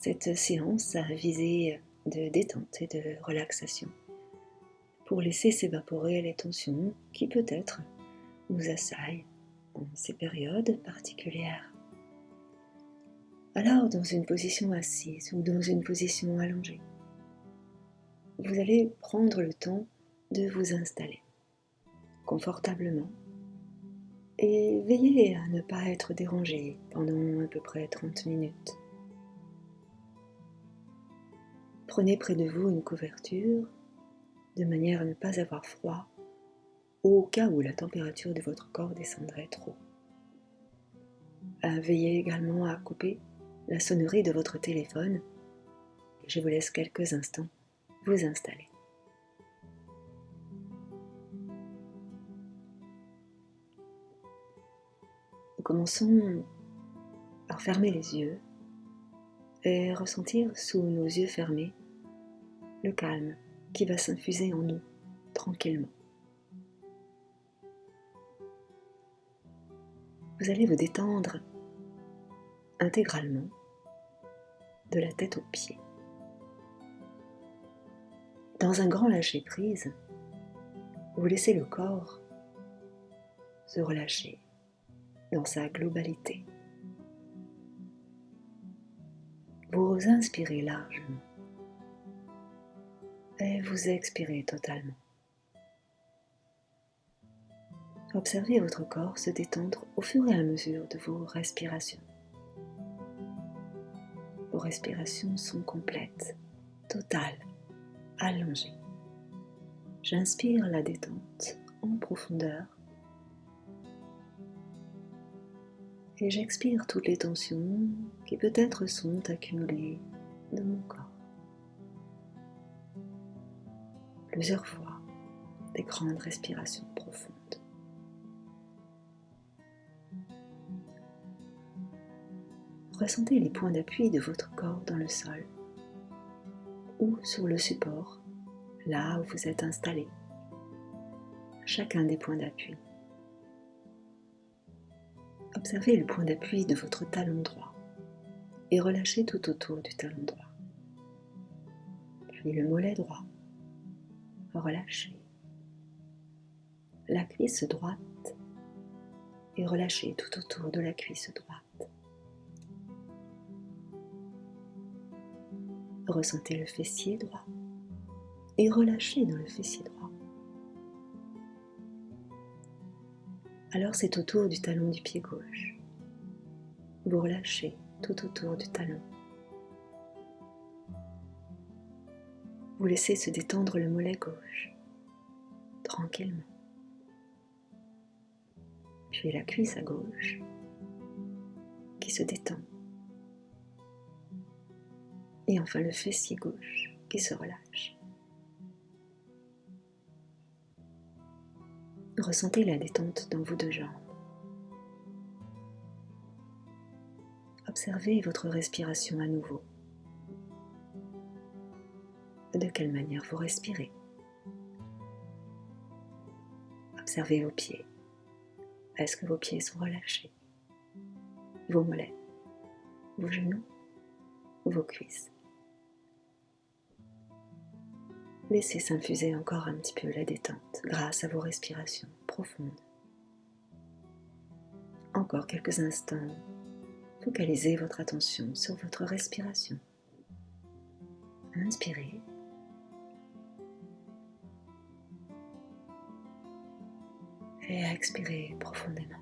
Cette séance a visé de détente et de relaxation pour laisser s'évaporer les tensions qui peut-être nous assaillent en ces périodes particulières. Alors, dans une position assise ou dans une position allongée, vous allez prendre le temps de vous installer confortablement et veillez à ne pas être dérangé pendant à peu près 30 minutes. Prenez près de vous une couverture de manière à ne pas avoir froid au cas où la température de votre corps descendrait trop. Veillez également à couper la sonnerie de votre téléphone. Je vous laisse quelques instants vous installer. Nous commençons par fermer les yeux et ressentir sous nos yeux fermés le calme qui va s'infuser en nous tranquillement. Vous allez vous détendre intégralement de la tête aux pieds. Dans un grand lâcher-prise, vous laissez le corps se relâcher dans sa globalité. Vous inspirez largement et vous expirez totalement. Observez votre corps se détendre au fur et à mesure de vos respirations. Vos respirations sont complètes, totales, allongées. J'inspire la détente en profondeur et j'expire toutes les tensions qui peut-être sont accumulées dans mon corps. Plusieurs fois, des grandes respirations profondes. Ressentez les points d'appui de votre corps dans le sol ou sur le support, là où vous êtes installé. Chacun des points d'appui. Observez le point d'appui de votre talon droit et relâchez tout autour du talon droit. Puis le mollet droit. Relâchez. La cuisse droite et relâchez tout autour de la cuisse droite. Ressentez le fessier droit et relâchez dans le fessier droit. Alors c'est autour du talon du pied gauche. Vous relâchez tout autour du talon. Vous laissez se détendre le mollet gauche, tranquillement. Puis la cuisse à gauche qui se détend. Et enfin le fessier gauche qui se relâche. Ressentez la détente dans vos deux jambes. Observez votre respiration à nouveau. De quelle manière vous respirez. Observez vos pieds. Est-ce que vos pieds sont relâchés? Vos mollets, vos genoux, vos cuisses. Laissez s'infuser encore un petit peu la détente grâce à vos respirations profondes. Encore quelques instants, focalisez votre attention sur votre respiration. Inspirez. Et expirez profondément.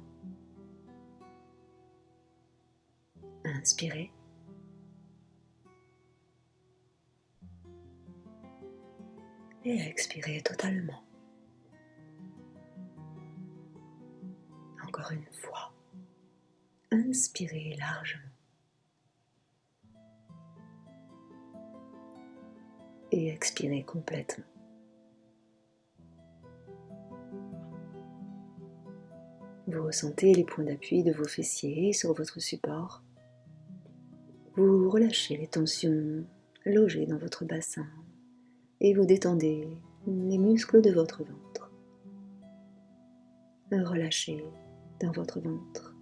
Inspirez. Et expirez totalement. Encore une fois. Inspirez largement. Et expirez complètement. Vous ressentez les points d'appui de vos fessiers sur votre support. Vous relâchez les tensions logées dans votre bassin et vous détendez les muscles de votre ventre. Relâchez dans votre ventre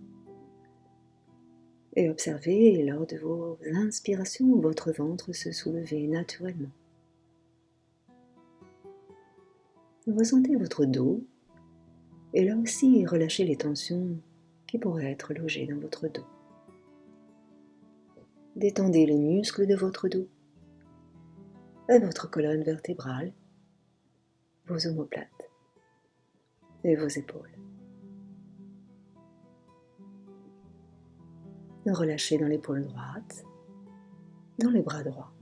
Et observez lors de vos inspirations votre ventre se soulever naturellement. Ressentez votre dos et là aussi relâchez les tensions qui pourraient être logées dans votre dos. Détendez les muscles de votre dos et votre colonne vertébrale, vos omoplates et vos épaules. Relâchez dans l'épaule droite, dans le bras droit,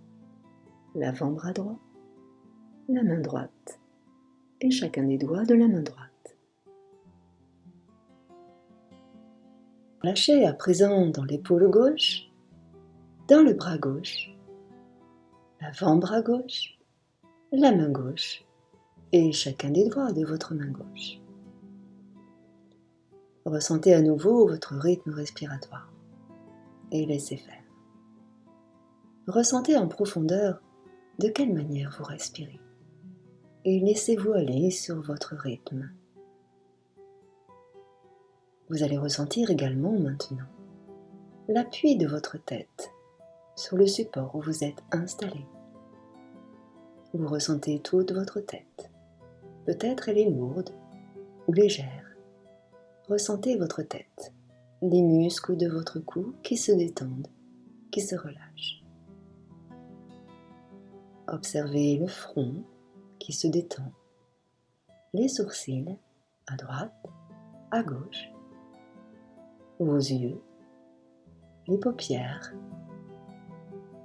l'avant-bras droit, la main droite et chacun des doigts de la main droite. Relâchez à présent dans l'épaule gauche, dans le bras gauche, l'avant-bras gauche, la main gauche et chacun des doigts de votre main gauche. Ressentez à nouveau votre rythme respiratoire et laissez faire. Ressentez en profondeur de quelle manière vous respirez et laissez-vous aller sur votre rythme. Vous allez ressentir également maintenant l'appui de votre tête sur le support où vous êtes installé. Vous ressentez toute votre tête. Peut-être elle est lourde ou légère. Ressentez votre tête, les muscles de votre cou qui se détendent, qui se relâchent. Observez le front qui se détend, les sourcils à droite, à gauche, vos yeux, les paupières,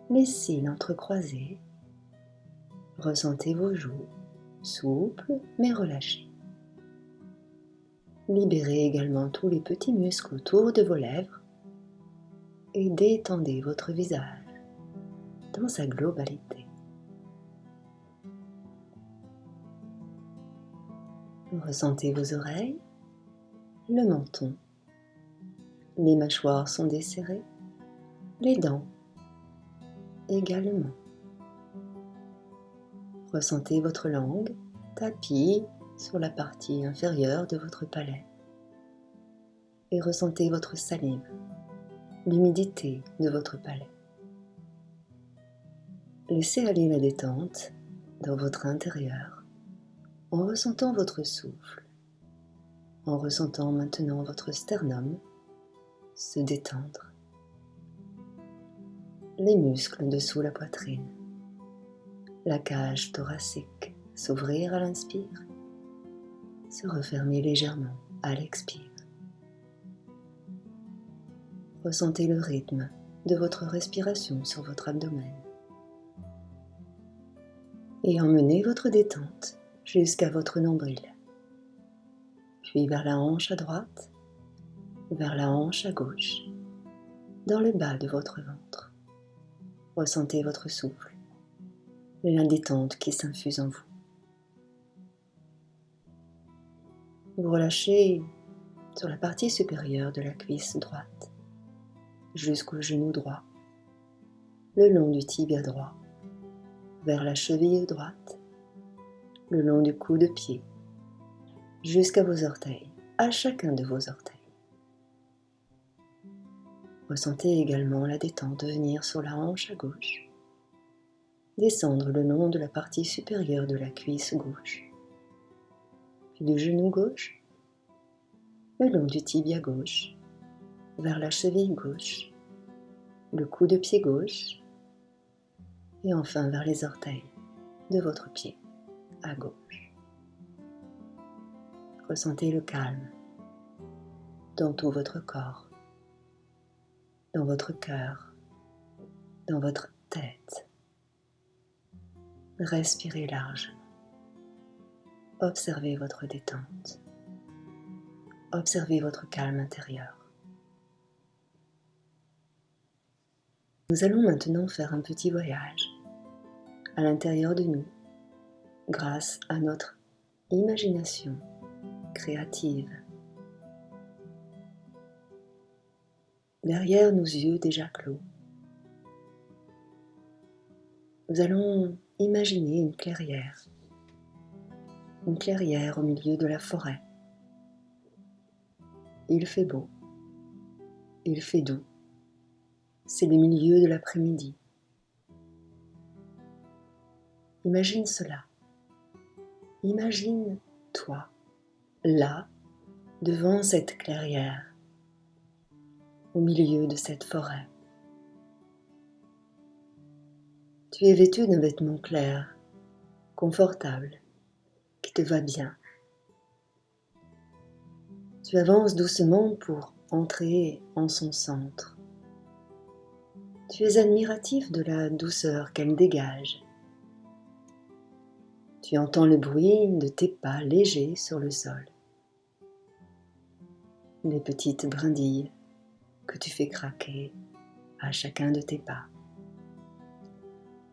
les cils entrecroisés. Ressentez vos joues, souples mais relâchées. Libérez également tous les petits muscles autour de vos lèvres et détendez votre visage dans sa globalité. Ressentez vos oreilles, le menton. Les mâchoires sont desserrées, les dents également. Ressentez votre langue tapie sur la partie inférieure de votre palais et ressentez votre salive, l'humidité de votre palais. Laissez aller la détente dans votre intérieur en ressentant votre souffle, en ressentant maintenant votre sternum se détendre, les muscles dessous la poitrine, la cage thoracique s'ouvrir à l'inspire, se refermer légèrement à l'expire. Ressentez le rythme de votre respiration sur votre abdomen et emmenez votre détente jusqu'à votre nombril, puis vers la hanche à droite, vers la hanche à gauche, dans le bas de votre ventre. Ressentez votre souffle et la détente qui s'infuse en vous. Vous relâchez sur la partie supérieure de la cuisse droite, jusqu'au genou droit, le long du tibia droit, vers la cheville droite, le long du coude-pied, jusqu'à vos orteils, à chacun de vos orteils. Ressentez également la détente venir sur la hanche à gauche, descendre le long de la partie supérieure de la cuisse gauche, puis du genou gauche, le long du tibia gauche, vers la cheville gauche, le coude-pied gauche, et enfin vers les orteils de votre pied à gauche. Ressentez le calme dans tout votre corps, dans votre cœur, dans votre tête. Respirez largement. Observez votre détente. Observez votre calme intérieur. Nous allons maintenant faire un petit voyage à l'intérieur de nous grâce à notre imagination créative. Derrière nos yeux déjà clos, nous allons imaginer une clairière au milieu de la forêt. Il fait beau, il fait doux, C'est le milieu de l'après-midi. Imagine cela. Imagine toi, là, devant cette clairière, au milieu de cette forêt. Tu es vêtu d'un vêtement clair, confortable, qui te va bien. Tu avances doucement pour entrer en son centre. Tu es admiratif de la douceur qu'elle dégage. Tu entends le bruit de tes pas légers sur le sol. Les petites brindilles que tu fais craquer à chacun de tes pas.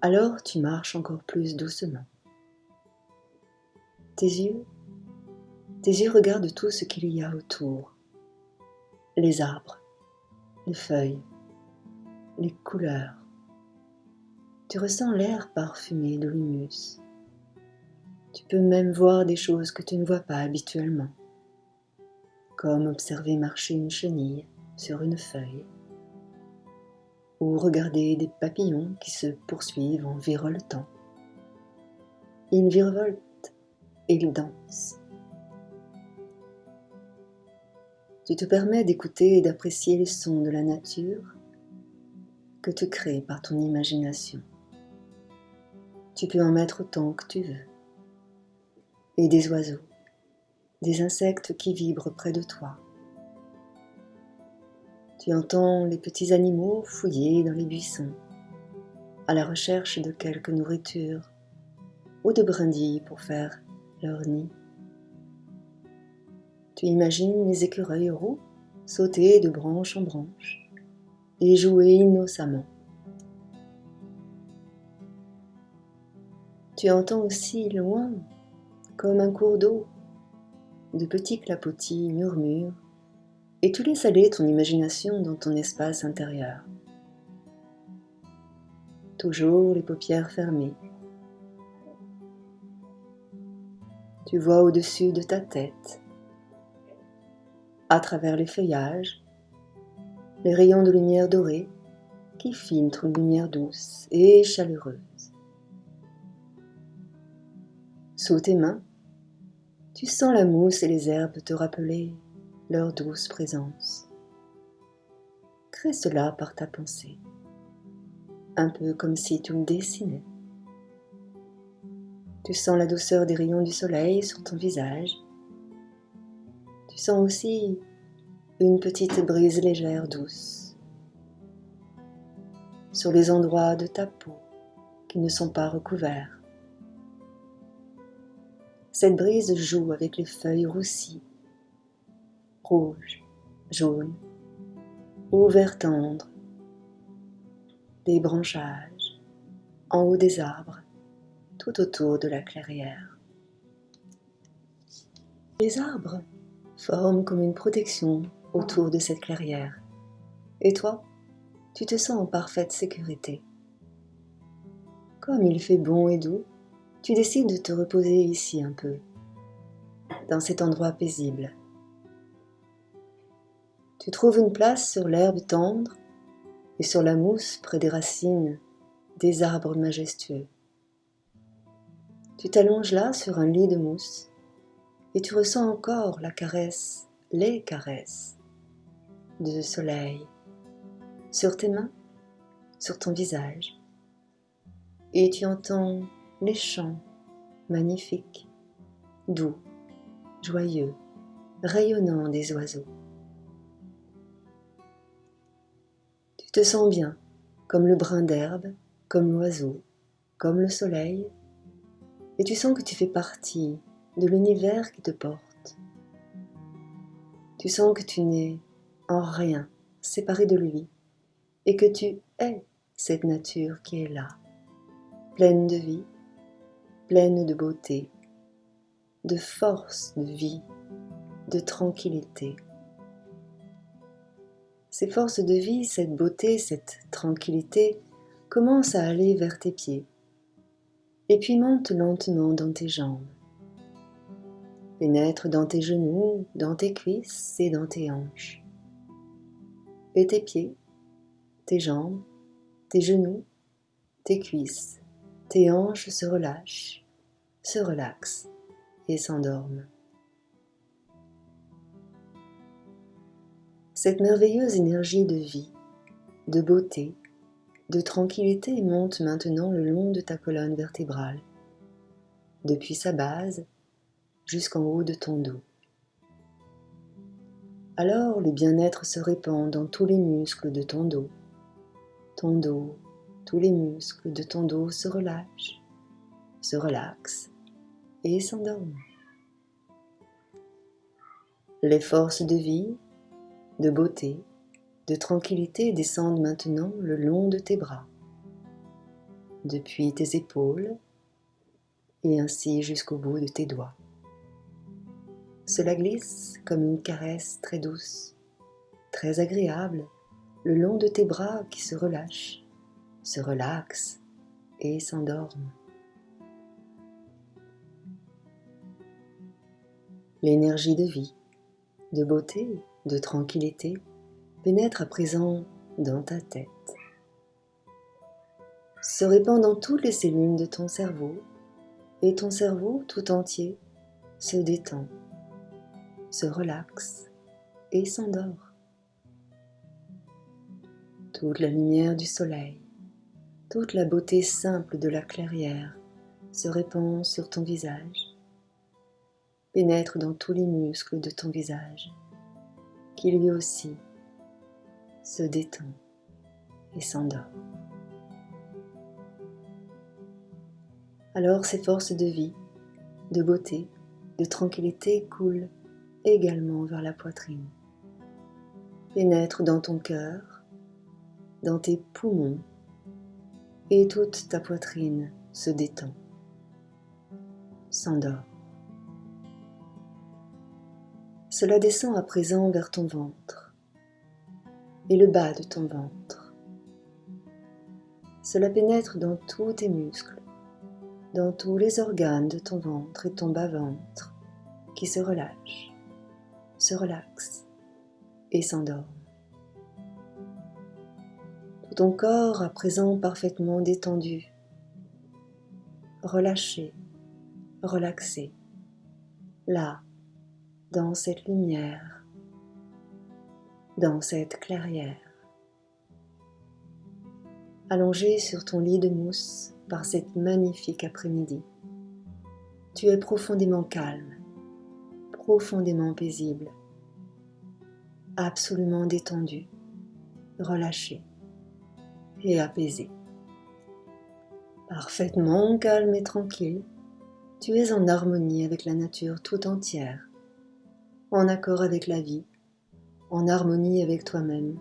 Alors tu marches encore plus doucement. Tes yeux regardent tout ce qu'il y a autour. Les arbres, les feuilles, les couleurs. Tu ressens l'air parfumé de l'humus. Tu peux même voir des choses que tu ne vois pas habituellement, comme observer marcher une chenille sur une feuille, ou regarder des papillons qui se poursuivent en virevoltant. Ils virevoltent et ils dansent. Tu te permets d'écouter et d'apprécier les sons de la nature que tu crées par ton imagination. Tu peux en mettre autant que tu veux. Et des oiseaux, des insectes qui vibrent près de toi. Tu entends les petits animaux fouiller dans les buissons, à la recherche de quelque nourriture ou de brindilles pour faire leur nid. Tu imagines les écureuils roux sauter de branche en branche et jouer innocemment. Tu entends aussi loin, comme un cours d'eau, de petits clapotis murmurent et tu laisses aller ton imagination dans ton espace intérieur. Toujours les paupières fermées. Tu vois au-dessus de ta tête, à travers les feuillages, les rayons de lumière dorée qui filtrent une lumière douce et chaleureuse. Sous tes mains, tu sens la mousse et les herbes te rappeler leur douce présence. Crée cela par ta pensée, un peu comme si tu le dessinais. Tu sens la douceur des rayons du soleil sur ton visage. Tu sens aussi une petite brise légère douce sur les endroits de ta peau qui ne sont pas recouverts. Cette brise joue avec les feuilles roussies, rouges, jaunes ou vert tendre, des branchages en haut des arbres, tout autour de la clairière. Les arbres forment comme une protection autour de cette clairière, et toi, tu te sens en parfaite sécurité. Comme il fait bon et doux, tu décides de te reposer ici un peu, dans cet endroit paisible. Tu trouves une place sur l'herbe tendre et sur la mousse près des racines des arbres majestueux. Tu t'allonges là sur un lit de mousse et tu ressens encore la caresse, les caresses de soleil sur tes mains, sur ton visage. Et tu entends les chants magnifiques, doux, joyeux, rayonnants des oiseaux. Tu te sens bien, comme le brin d'herbe, comme l'oiseau, comme le soleil, et tu sens que tu fais partie de l'univers qui te porte. Tu sens que tu n'es en rien séparé de lui, et que tu es cette nature qui est là, pleine de vie, pleine de beauté, de force de vie, de tranquillité. Ces forces de vie, cette beauté, cette tranquillité commencent à aller vers tes pieds et puis montent lentement dans tes jambes, pénètrent dans tes genoux, dans tes cuisses et dans tes hanches. Et tes pieds tes jambes, tes genoux, tes cuisses, tes hanches se relâchent, se relaxent et s'endorment. Cette merveilleuse énergie de vie, de beauté, de tranquillité monte maintenant le long de ta colonne vertébrale, depuis sa base jusqu'en haut de ton dos. Alors le bien-être se répand dans tous les muscles de ton dos, tous les muscles de ton dos se relâchent, se relaxent et s'endorment. Les forces de vie, de beauté, de tranquillité descendent maintenant le long de tes bras, depuis tes épaules et ainsi jusqu'au bout de tes doigts. Cela glisse comme une caresse très douce, très agréable, le long de tes bras qui se relâchent, se relaxent et s'endorment. L'énergie de vie, de beauté, de tranquillité pénètre à présent dans ta tête, se répand dans toutes les cellules de ton cerveau et ton cerveau tout entier se détend, se relaxe et s'endort. Toute la lumière du soleil, toute la beauté simple de la clairière se répand sur ton visage, pénètre dans tous les muscles de ton visage, qui lui aussi se détend et s'endort. Alors ces forces de vie, de beauté, de tranquillité coulent également vers la poitrine, pénètrent dans ton cœur, dans tes poumons, et toute ta poitrine se détend, s'endort. Cela descend à présent vers ton ventre et le bas de ton ventre. Cela pénètre dans tous tes muscles, dans tous les organes de ton ventre et ton bas-ventre qui se relâchent, se relaxent et s'endorment. Tout ton corps à présent parfaitement détendu, relâché, relaxé, là, dans cette lumière, dans cette clairière. Allongé sur ton lit de mousse par cette magnifique après-midi, tu es profondément calme, profondément paisible, absolument détendu, relâché et apaisé. Parfaitement calme et tranquille, tu es en harmonie avec la nature tout entière, en accord avec la vie, en harmonie avec toi-même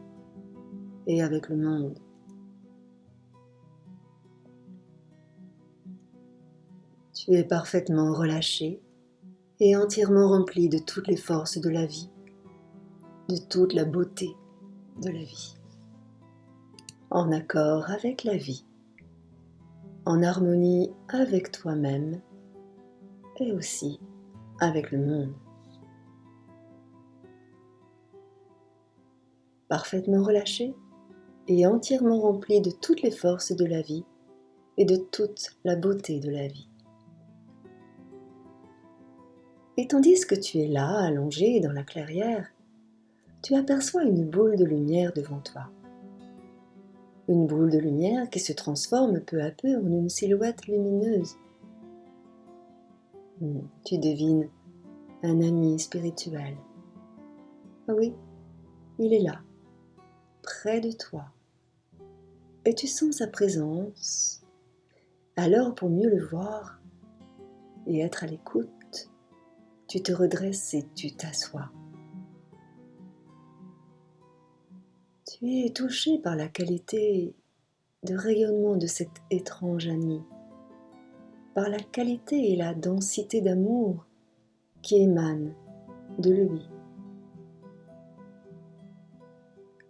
et avec le monde. Tu es parfaitement relâché et entièrement rempli de toutes les forces de la vie, de toute la beauté de la vie, en accord avec la vie, en harmonie avec toi-même et aussi avec le monde. Parfaitement relâché et entièrement rempli de toutes les forces de la vie et de toute la beauté de la vie. Et tandis que tu es là, allongé dans la clairière, tu aperçois une boule de lumière devant toi. Une boule de lumière qui se transforme peu à peu en une silhouette lumineuse. Tu devines un ami spirituel. Ah oui, il est là, près de toi. Et tu sens sa présence. Alors, pour mieux le voir et être à l'écoute, tu te redresses et tu t'assois. Tu es touché par la qualité de rayonnement de cet étrange ami, par la qualité et la densité d'amour qui émanent de lui.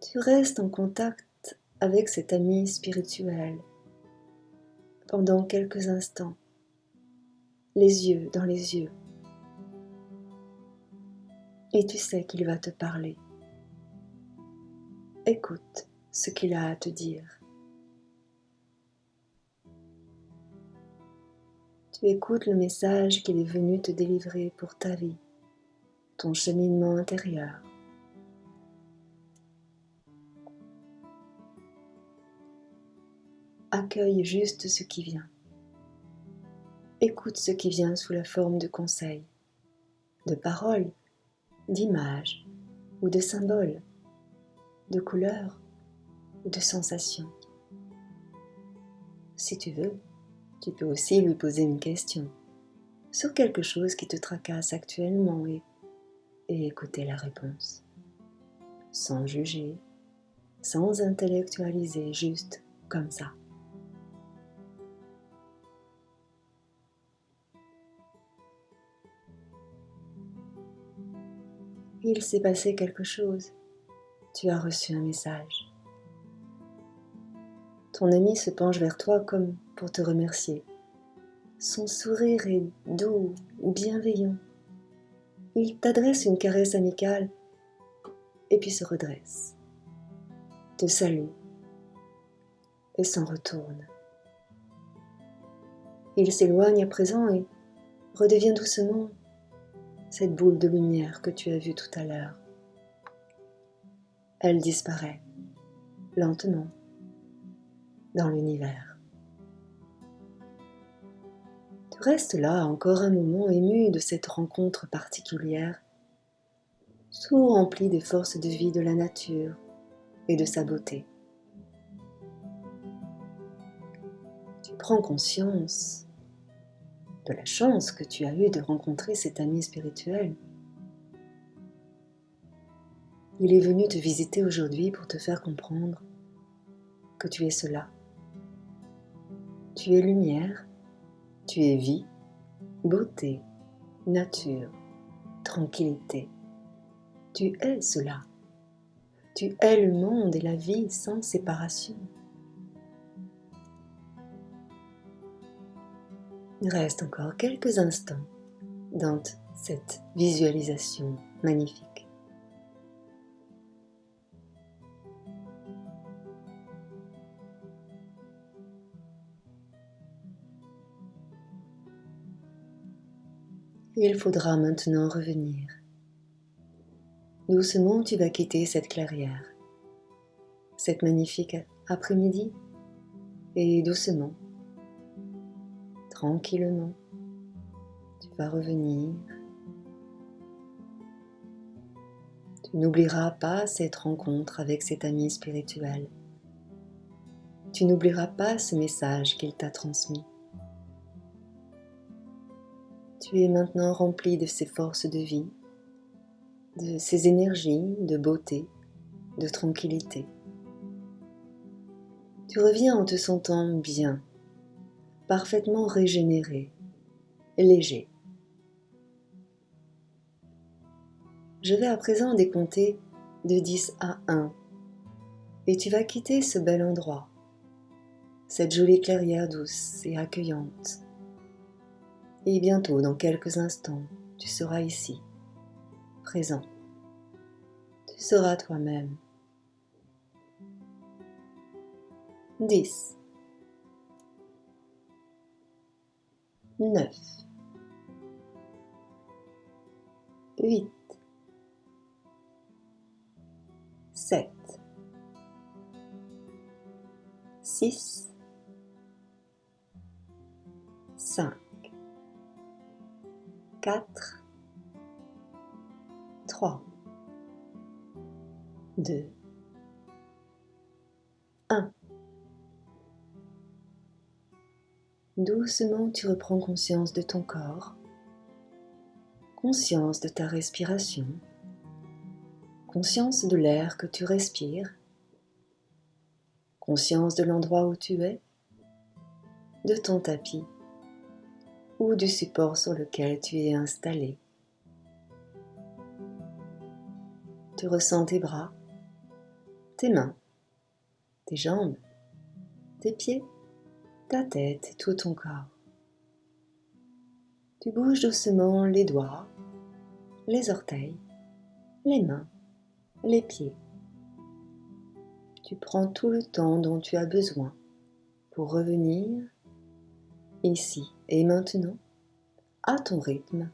Tu restes en contact avec cet ami spirituel pendant quelques instants, les yeux dans les yeux, et tu sais qu'il va te parler. Écoute ce qu'il a à te dire. Tu écoutes le message qu'il est venu te délivrer pour ta vie, ton cheminement intérieur. Accueille juste ce qui vient. Écoute ce qui vient sous la forme de conseils, de paroles, d'images ou de symboles, de couleurs ou de sensations. Si tu veux, tu peux aussi lui poser une question sur quelque chose qui te tracasse actuellement et écouter la réponse, sans juger, sans intellectualiser, juste comme ça. Il s'est passé quelque chose, tu as reçu un message. Ton ami se penche vers toi comme pour te remercier. Son sourire est doux, bienveillant. Il t'adresse une caresse amicale et puis se redresse, te salue et s'en retourne. Il s'éloigne à présent et redevient doucement cette boule de lumière que tu as vue tout à l'heure. Elle disparaît lentement dans l'univers. Tu restes là encore un moment ému de cette rencontre particulière, tout rempli des forces de vie de la nature et de sa beauté. Tu prends conscience de la chance que tu as eue de rencontrer cet ami spirituel. Il est venu te visiter aujourd'hui pour te faire comprendre que tu es cela. Tu es lumière, tu es vie, beauté, nature, tranquillité. Tu es cela. Tu es le monde et la vie sans séparation. Reste encore quelques instants dans cette visualisation magnifique. Il faudra maintenant revenir. Doucement, tu vas quitter cette clairière, cette magnifique après-midi, et doucement, tranquillement, tu vas revenir. Tu n'oublieras pas cette rencontre avec cet ami spirituel. Tu n'oublieras pas ce message qu'il t'a transmis. Tu es maintenant rempli de ces forces de vie, de ces énergies de beauté, de tranquillité. Tu reviens en te sentant bien, parfaitement régénéré, léger. Je vais à présent décompter de 10 à 1 et tu vas quitter ce bel endroit, cette jolie clairière douce et accueillante. Et bientôt, dans quelques instants, tu seras ici, présent. Tu seras toi-même. 10, 9, 8, 7, 6, 5, 4, 3, 2, 1. Doucement, tu reprends conscience de ton corps, conscience de ta respiration, conscience de l'air que tu respires, conscience de l'endroit où tu es, de ton tapis ou du support sur lequel tu es installé. Tu ressens tes bras, tes mains, tes jambes, tes pieds, ta tête et tout ton corps. Tu bouges doucement les doigts, les orteils, les mains, les pieds. Tu prends tout le temps dont tu as besoin pour revenir ici et maintenant, à ton rythme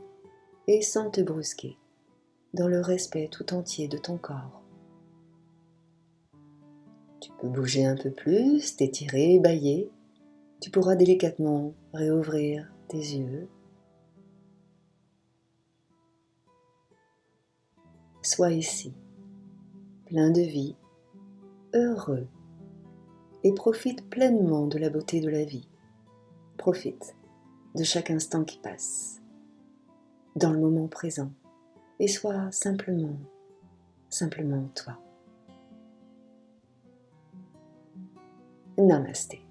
et sans te brusquer, dans le respect tout entier de ton corps. Tu peux bouger un peu plus, t'étirer, bâiller. Tu pourras délicatement réouvrir tes yeux. Sois ici, plein de vie, heureux, et profite pleinement de la beauté de la vie. Profite de chaque instant qui passe, dans le moment présent, et sois simplement toi. Namasté.